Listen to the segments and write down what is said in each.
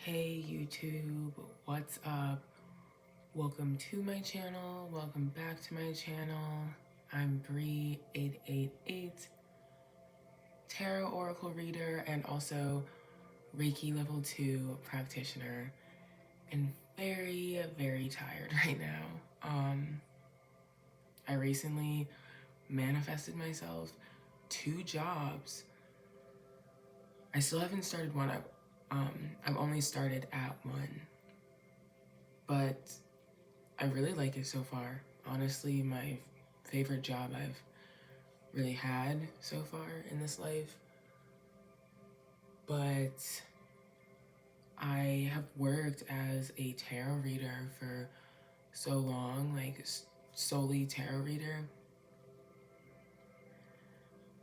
Hey YouTube, what's up? Welcome to my channel, welcome back to my channel. I'm Bree888, Tarot Oracle Reader and also Reiki Level 2 practitioner, and very tired right now. I recently manifested myself 2 jobs. I still haven't started one. I've only started at one, but I really like it so far. Honestly, my favorite job I've really had so far in this life. But I have worked as a tarot reader for so long, like solely tarot reader.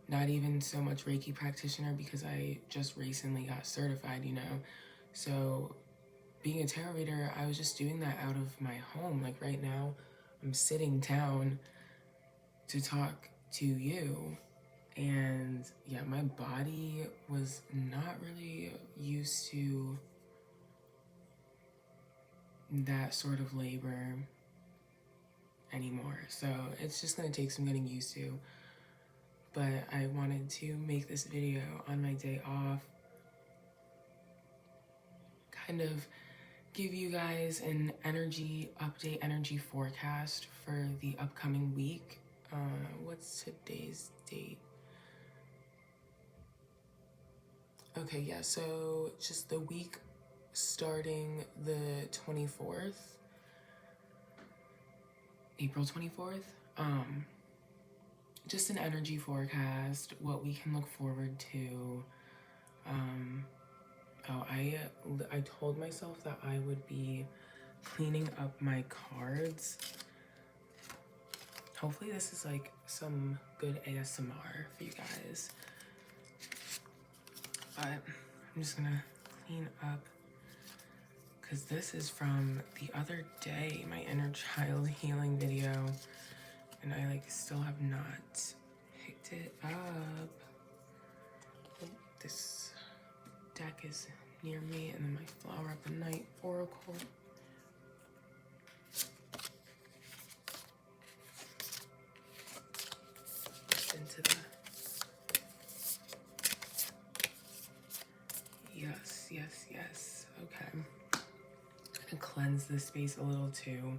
Not even so much Reiki practitioner because I just recently got certified, So being a tarot reader, I was just doing that out of my home. Like right now, I'm sitting down to talk to you, and yeah, my body was not really used to that sort of labor anymore, so it's just gonna take some getting used to. But I wanted to make this video on my day off, kind of give you guys an energy update, energy forecast for the upcoming week. What's today's date? Okay, yeah, so just the week starting the 24th, April 24th. Just an energy forecast, what we can look forward to. I told myself that I would be cleaning up my cards. Hopefully this is like some good ASMR for you guys. But I'm just gonna clean up because this is from the other day, my inner child healing video, and I still have not picked it up. Oh, this deck is near me, and then my Flower of the Night Oracle. Into the yes. Okay. I'm gonna cleanse this space a little too,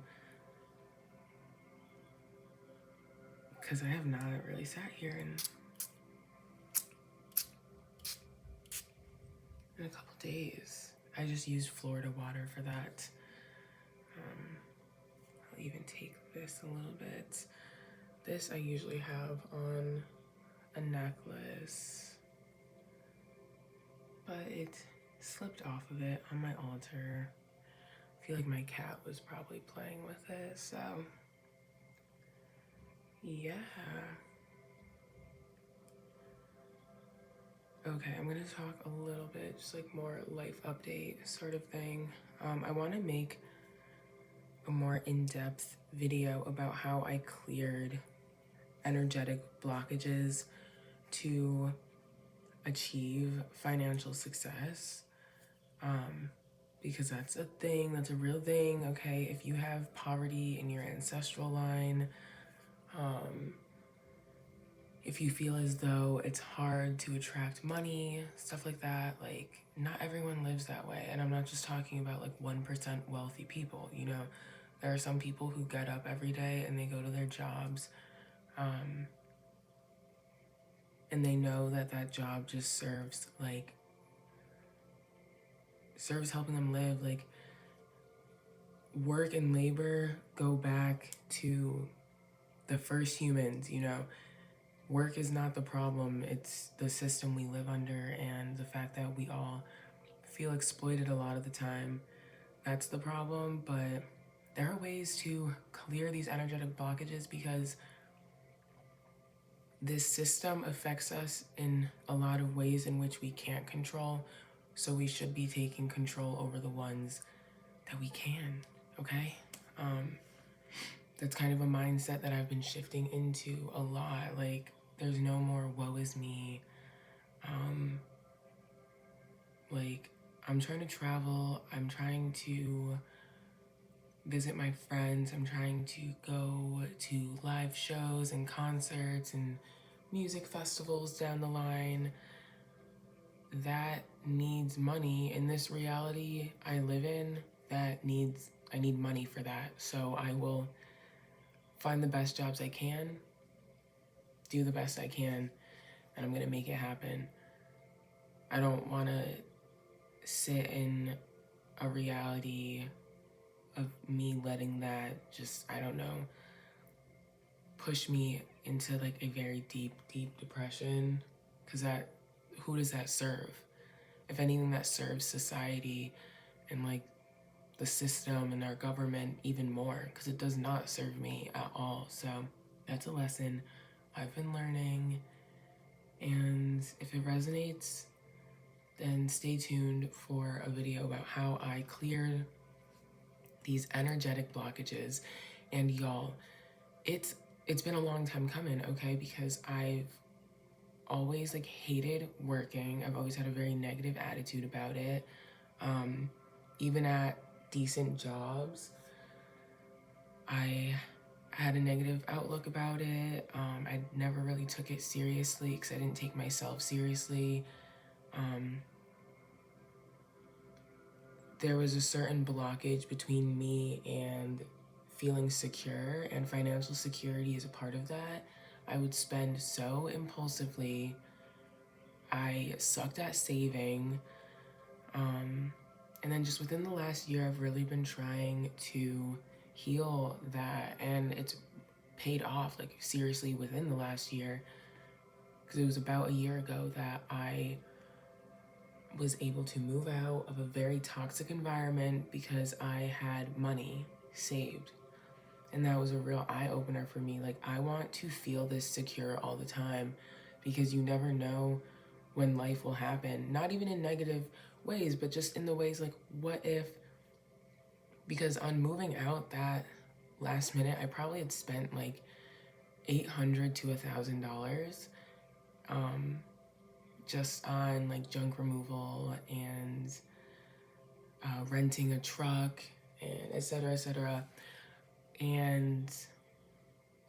because I have not really sat here in a couple days. I just used Florida water for that. I'll even take this a little bit. This I usually have on a necklace, but it slipped off of it on my altar. I feel like my cat was probably playing with it, so yeah. Okay, I'm gonna talk a little bit, just like more life update sort of thing. I want to make a more in-depth video about how I cleared energetic blockages to achieve financial success, because that's a thing, that's a real thing. Okay, if you have poverty in your ancestral line, if you feel as though it's hard to attract money, stuff like that, like not everyone lives that way. And I'm not just talking about like 1% wealthy people, there are some people who get up every day and they go to their jobs, and they know that that job just serves helping them live. Like work and labor go back to the first humans, Work is not the problem, it's the system we live under and the fact that we all feel exploited a lot of the time. That's the problem, but there are ways to clear these energetic blockages because this system affects us in a lot of ways in which we can't control, so we should be taking control over the ones that we can, okay? That's kind of a mindset that I've been shifting into a lot. Like, there's no more woe is me. I'm trying to travel. I'm trying to visit my friends. I'm trying to go to live shows and concerts and music festivals down the line. That needs money. In this reality I live in, I need money for that. So I will find the best jobs I can, do the best I can, and I'm gonna make it happen. I don't wanna sit in a reality of me letting that just, I don't know, push me into like a very deep, deep depression. Cause who does that serve? If anything, that serves society and like the system and our government even more, because it does not serve me at all. So that's a lesson I've been learning, and if it resonates, then stay tuned for a video about how I cleared these energetic blockages. And y'all, it's been a long time coming, okay? Because I've always like hated working. I've always had a very negative attitude about it. Even at decent jobs, I had a negative outlook about it. I never really took it seriously because I didn't take myself seriously. There was a certain blockage between me and feeling secure, and financial security is a part of that. I would spend so impulsively. I sucked at saving. And then just within the last year, I've really been trying to heal that, and it's paid off, like seriously, within the last year, because it was about a year ago that I was able to move out of a very toxic environment because I had money saved. And that was a real eye-opener for me. Like, I want to feel this secure all the time, because you never know when life will happen. Not even in negative ways, but just in the ways like, what if, because on moving out that last minute, I probably had spent like $800 to $1,000 just on like junk removal and renting a truck and etc., etc. And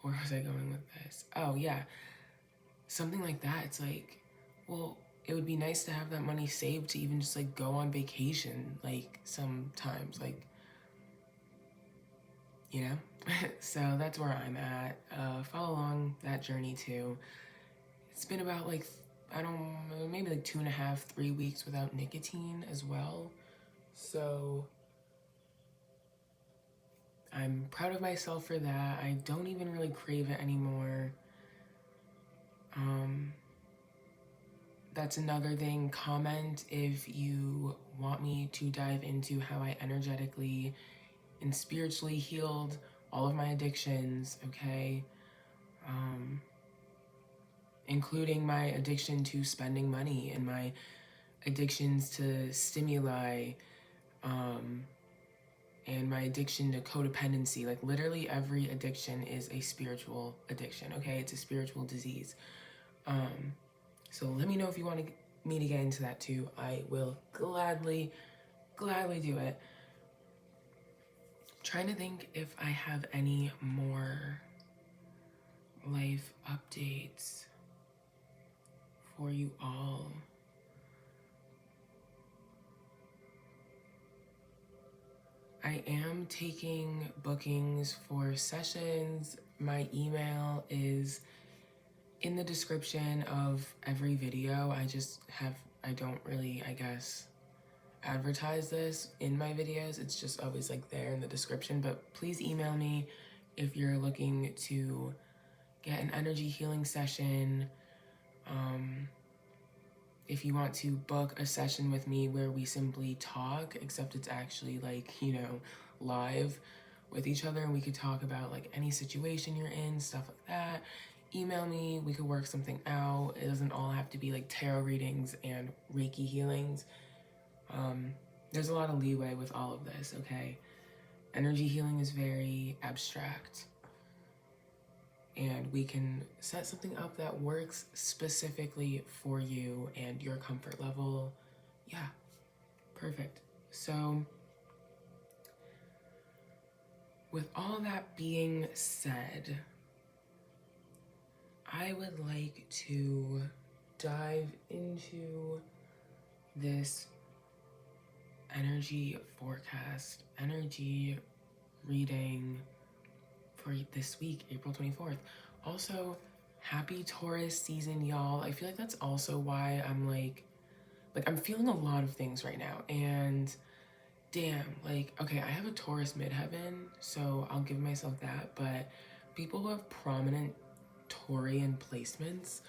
where was I going with this? Oh yeah, something like that. It's like, well, it would be nice to have that money saved to even just like go on vacation, like sometimes, like, you know? So that's where I'm at. Follow along that journey too. It's been about like, I don't know, maybe like 2.5, 3 weeks without nicotine as well. So I'm proud of myself for that. I don't even really crave it anymore. That's another thing. Comment if you want me to dive into how I energetically and spiritually healed all of my addictions, okay? Including my addiction to spending money and my addictions to stimuli, and my addiction to codependency. Like, literally every addiction is a spiritual addiction, okay? It's a spiritual disease. So let me know if you want me to get into that too. I will gladly do it. Trying to think if I have any more life updates for you all. I am taking bookings for sessions. My email is in the description of every video. I don't really, I guess, advertise this in my videos. It's just always like there in the description, but please email me if you're looking to get an energy healing session. If you want to book a session with me where we simply talk, except it's actually like, you know, live with each other, and we could talk about like any situation you're in, stuff like that, email me. We could work something out. It doesn't all have to be like tarot readings and Reiki healings. There's a lot of leeway with all of this, okay? Energy healing is very abstract, and we can set something up that works specifically for you and your comfort level. Yeah, Perfect. So, with all that being said, I would like to dive into this energy forecast, energy reading for this week, April 24th. Also, happy Taurus season, y'all. I feel like that's also why I'm like I'm feeling a lot of things right now. And damn, like, okay, I have a Taurus midheaven, so I'll give myself that. But people who have prominent Taurian placements,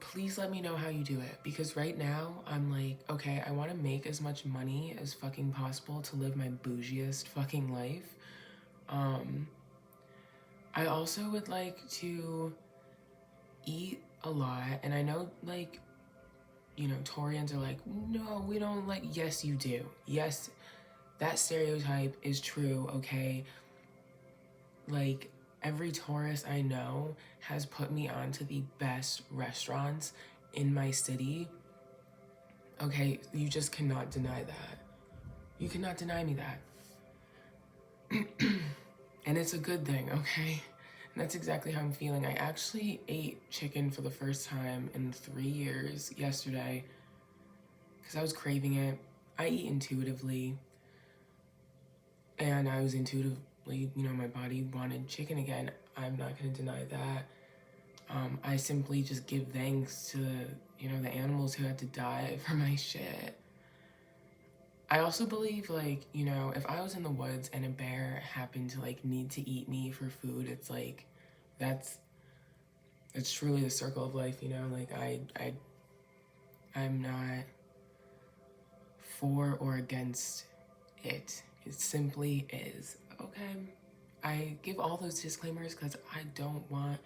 please let me know how you do it, because right now I'm like, okay, I want to make as much money as fucking possible to live my bougiest fucking life. I also would like to eat a lot, and I know, like, you know, Taurians are like, no, we don't, like, yes, you do. Yes, that stereotype is true, okay? Like, every Taurus I know has put me onto the best restaurants in my city. Okay, you just cannot deny that. You cannot deny me that. And it's a good thing, okay? And that's exactly how I'm feeling. I actually ate chicken for the first time in 3 years yesterday because I was craving it. I eat intuitively, and I was intuitively, you know, my body wanted chicken again. I'm not going to deny that. I simply just give thanks to, you know, the animals who had to die for my shit. I also believe, like, you know, if I was in the woods and a bear happened to, like, need to eat me for food, it's like, it's truly the circle of life, you know? Like, I'm not for or against it. It simply is, okay? I give all those disclaimers because I don't want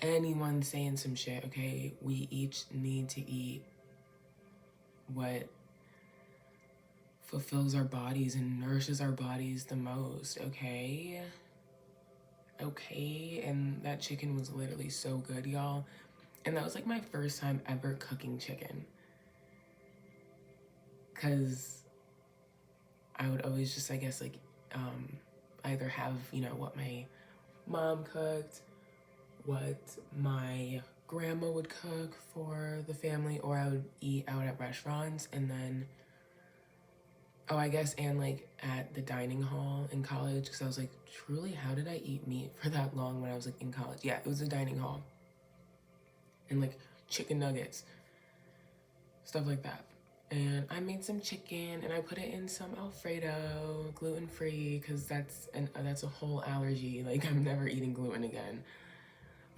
anyone saying some shit, okay? We each need to eat what fulfills our bodies and nourishes our bodies the most, okay? Okay, and that chicken was literally so good, y'all. And that was like my first time ever cooking chicken. Cause I would always just, I guess, like, either have, you know, what my mom cooked, what my grandma would cook for the family, or I would eat out at restaurants. And then, oh, I guess, and like at the dining hall in college, because I was like, truly, how did I eat meat for that long when I was like in college? Yeah, it was a dining hall. And like chicken nuggets, stuff like that. And I made some chicken and I put it in some Alfredo, gluten-free, because that's a whole allergy. Like, I'm never eating gluten again.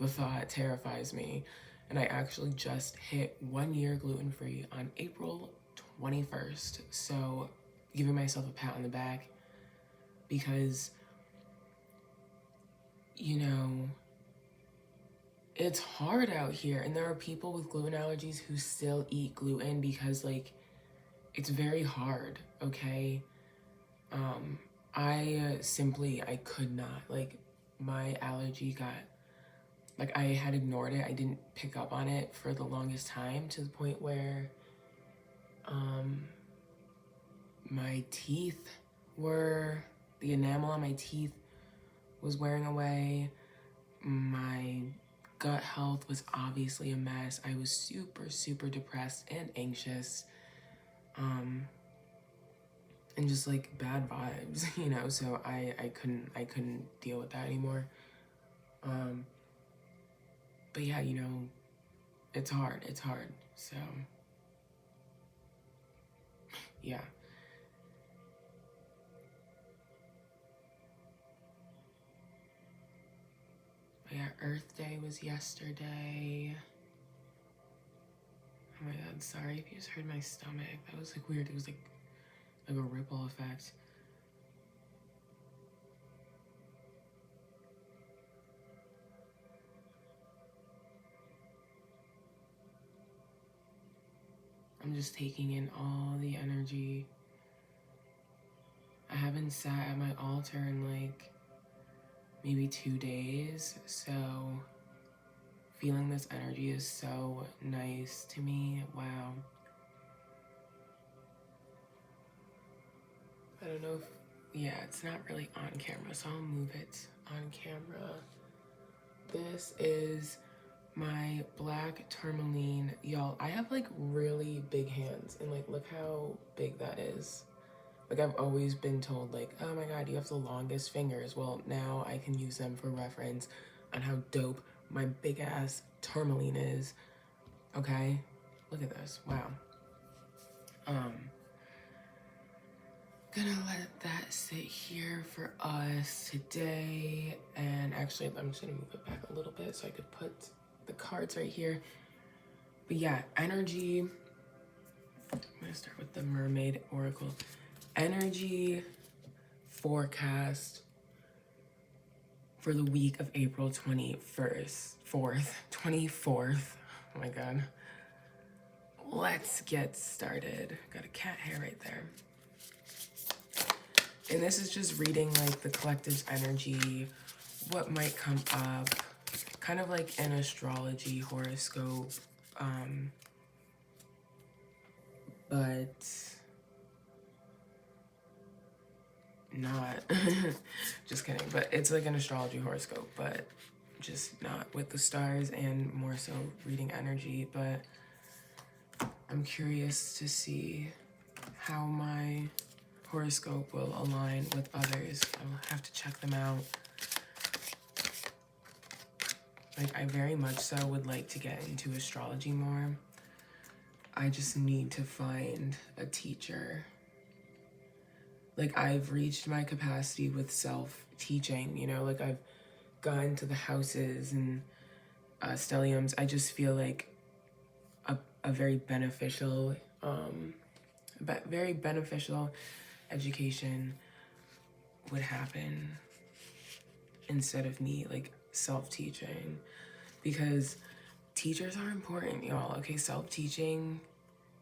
The thought terrifies me. And I actually just hit 1 year gluten-free on April 21st. So giving myself a pat on the back, because, you know, it's hard out here. And there are people with gluten allergies who still eat gluten because, like, it's very hard, okay? I could not, like, my allergy got, like, I had ignored it. I didn't pick up on it for the longest time, to the point where, my teeth the enamel on my teeth was wearing away. My gut health was obviously a mess. I was super, super depressed and anxious. And just like bad vibes, you know, so I couldn't deal with that anymore. But yeah, you know, it's hard, so yeah. But yeah, Earth Day was yesterday. Oh my god, sorry if you just heard my stomach. That was like weird. It was like a ripple effect. I'm just taking in all the energy. I haven't sat at my altar in like maybe 2 days, so Feeling this energy is so nice to me. Wow. I don't know if, yeah, it's not really on camera, so I'll move it on camera. This is my black tourmaline. Y'all, I have like really big hands, and like, look how big that is. Like, I've always been told like, oh my God, you have the longest fingers. Well, now I can use them for reference on how dope my big ass tourmaline is. Okay, look at this, wow. Gonna let that sit here for us today. And actually, I'm just gonna move it back a little bit so I could put the cards right here. But yeah, energy. I'm gonna start with the Mermaid Oracle. Energy forecast for the week of April 24th. Oh my God. Let's get started. Got a cat hair right there. And this is just reading like the collective's energy, what might come up, kind of like an astrology horoscope, but not, just kidding, but it's like an astrology horoscope, but just not with the stars and more so reading energy. But I'm curious to see how my horoscope will align with others. I'll have to check them out. Like, I very much so would like to get into astrology more. I just need to find a teacher. Like, I've reached my capacity with self-teaching, you know, like I've gone to the houses and stelliums. I just feel like a very beneficial, education would happen instead of me like self-teaching, because teachers are important, y'all. Okay, self-teaching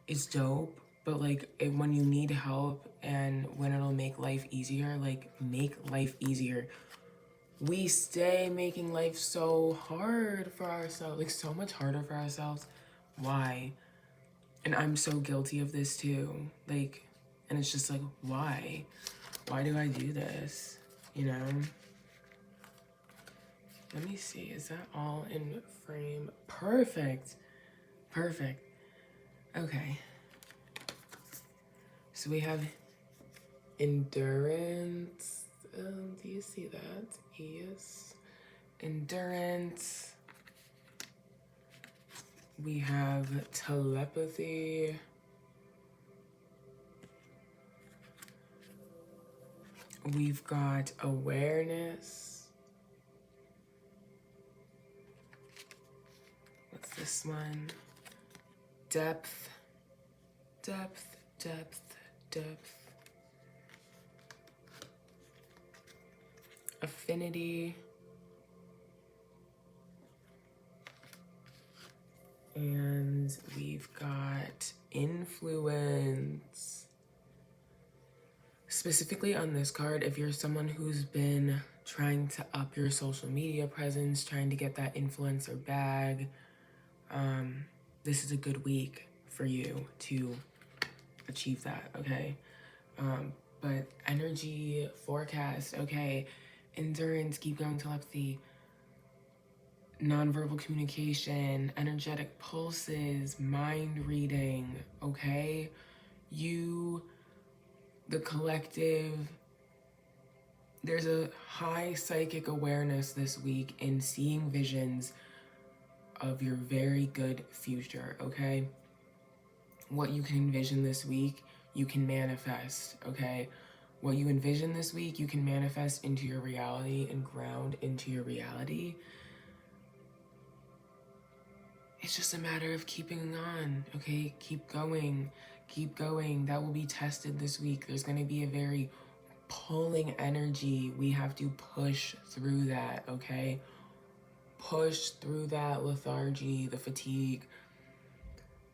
is dope, but like when you need help and when it'll make life easier, like make life easier. We stay making life so hard for ourselves, like so much harder for ourselves. Why? And I'm so guilty of this too. Like, and it's just like, why? Why do I do this? You know? Let me see, is that all in frame? Perfect. Perfect. Okay. So we have endurance. Do you see that? Yes. Endurance. We have telepathy. We've got awareness. What's this one? Depth. Depth, depth, depth. Affinity. And we've got influence. Specifically on this card, if you're someone who's been trying to up your social media presence, trying to get that influencer bag, this is a good week for you to achieve that, okay? But energy forecast, okay? Endurance, keep going, telepathy, nonverbal communication, energetic pulses, mind reading, okay? The collective, there's a high psychic awareness this week in seeing visions of your very good future, okay? What you can envision this week, you can manifest, okay? What you envision this week, you can manifest into your reality and ground into your reality. It's just a matter of keeping on, okay? Keep going, keep going. That will be tested this week. There's gonna be a very pulling energy. We have to push through that, okay? Push through that lethargy, the fatigue.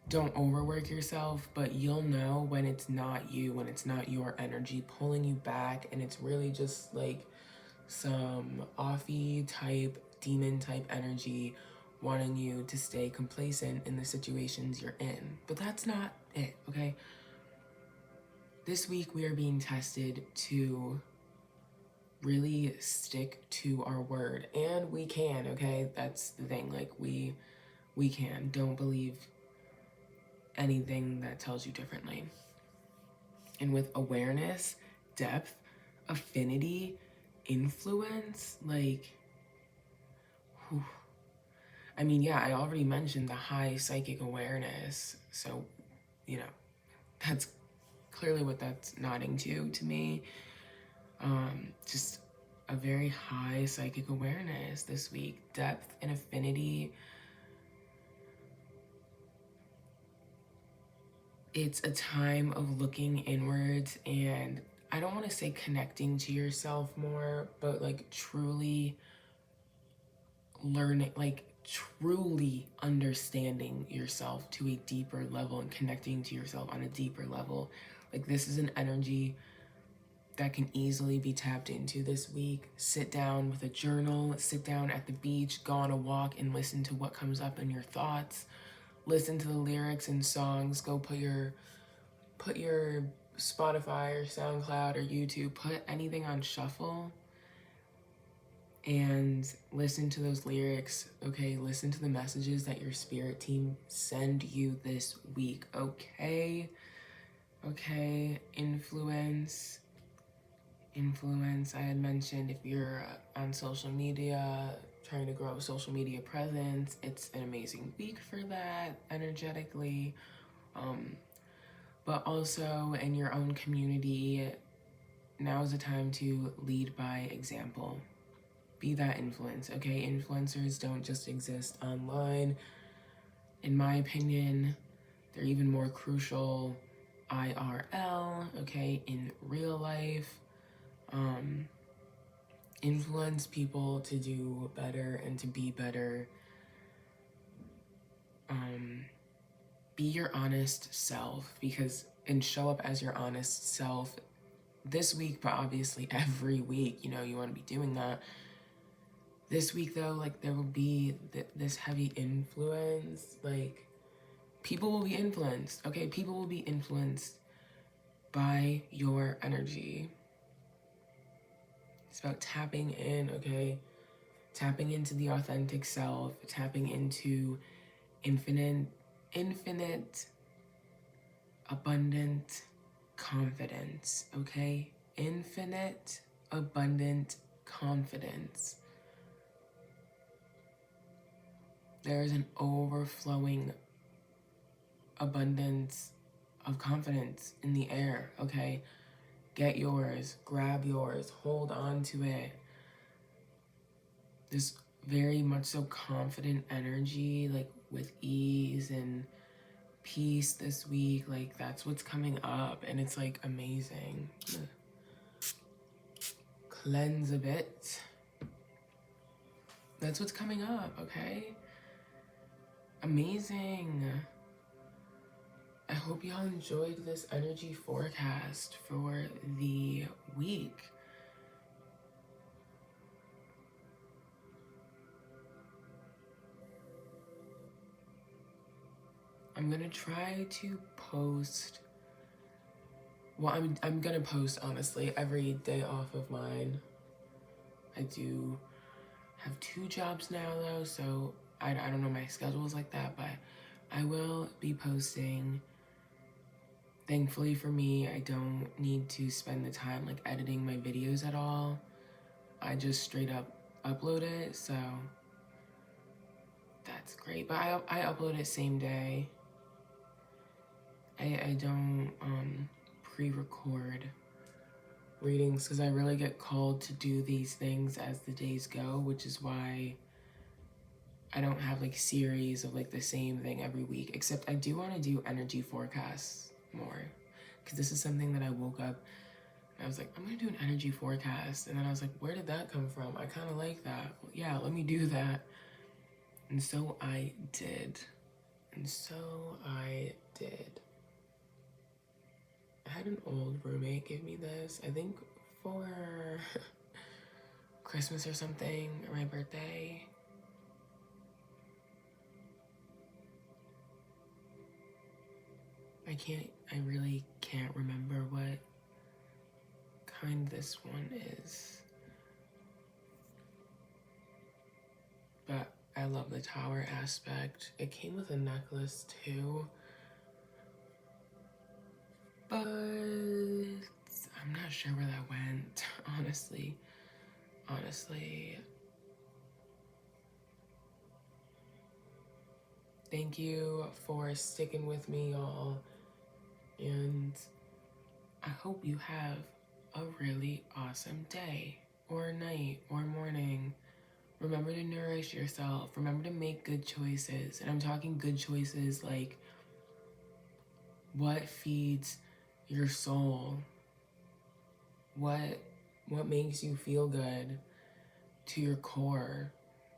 Don't overwork yourself, but you'll know when it's not you, when it's not your energy pulling you back, and it's really just like some offy type, demon type energy wanting you to stay complacent in the situations you're in. But that's not it, okay? This week we are being tested to really stick to our word, and we can, okay? That's the thing, like we can. Don't believe anything that tells you differently. And with awareness, depth, affinity, influence, like, whew. I mean, yeah, I already mentioned the high psychic awareness, so, you know, that's clearly what that's nodding to me. Just a very high psychic awareness this week, depth and affinity. It's a time of looking inwards, and I don't want to say connecting to yourself more, but like truly learning, like truly understanding yourself to a deeper level and connecting to yourself on a deeper level. Like, this is an energy that can easily be tapped into this week. Sit down with a journal, sit down at the beach, go on a walk and listen to what comes up in your thoughts. Listen to the lyrics and songs. Go put your Spotify or SoundCloud or YouTube, put anything on shuffle and listen to those lyrics, okay? Listen to the messages that your spirit team send you this week, okay? Okay, influence. I had mentioned if you're on social media, trying to grow a social media presence, it's an amazing week for that energetically. But also in your own community, now is the time to lead by example. Be that influence, okay? Influencers don't just exist online. In my opinion, they're even more crucial IRL, okay, in real life. Influence people to do better and to be better. Be your honest self, and show up as your honest self this week, but obviously every week, you know, you want to be doing that. This week though, like, there will be this heavy influence, like, people will be influenced, okay? People will be influenced by your energy. It's about tapping in, okay? Tapping into the authentic self, tapping into infinite, abundant confidence, okay? Infinite, abundant confidence. There is an overflowing abundance of confidence in the air, okay? Get yours, grab yours, hold on to it. This very much so confident energy, like with ease and peace this week, like that's what's coming up, and it's like amazing. Cleanse a bit. That's what's coming up, okay? Amazing. I hope y'all enjoyed this energy forecast for the week. I'm gonna try to post, well, I'm gonna post, honestly, every day off of mine. I do have 2 jobs now, though, so I don't know my schedules like that, but I will be posting. Thankfully for me, I don't need to spend the time, like, editing my videos at all. I just straight up upload it, so that's great. But I upload it same day. I don't pre-record readings because I really get called to do these things as the days go, which is why I don't have like series of like the same thing every week, except I do want to do energy forecasts more, because this is something that I woke up and I was like, I'm gonna do an energy forecast, and then I was like, where did that come from? I kind of like that. Well, yeah, let me do that. And so I did. I had an old roommate give me this, I think for Christmas or something, or my birthday. I really can't remember what kind this one is. But I love the tower aspect. It came with a necklace too. But I'm not sure where that went, honestly. Thank you for sticking with me, y'all. And I hope you have a really awesome day or night or morning. Remember to nourish yourself. Remember to make good choices. And I'm talking good choices like what feeds your soul? What makes you feel good to your core?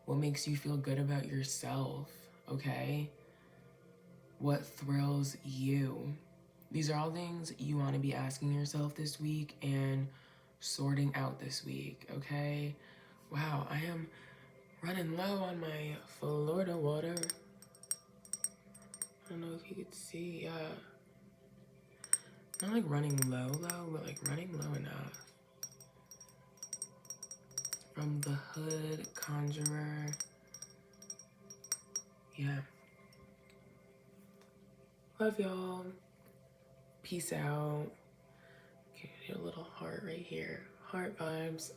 What makes you feel good about yourself, okay? What thrills you? These are all things you want to be asking yourself this week and sorting out this week, okay? Wow, I am running low on my Florida water. I don't know if you could see, not like running low, but like running low enough. From the Hood Conjurer. Yeah. Love y'all. Peace out. Okay, a little heart right here. Heart vibes.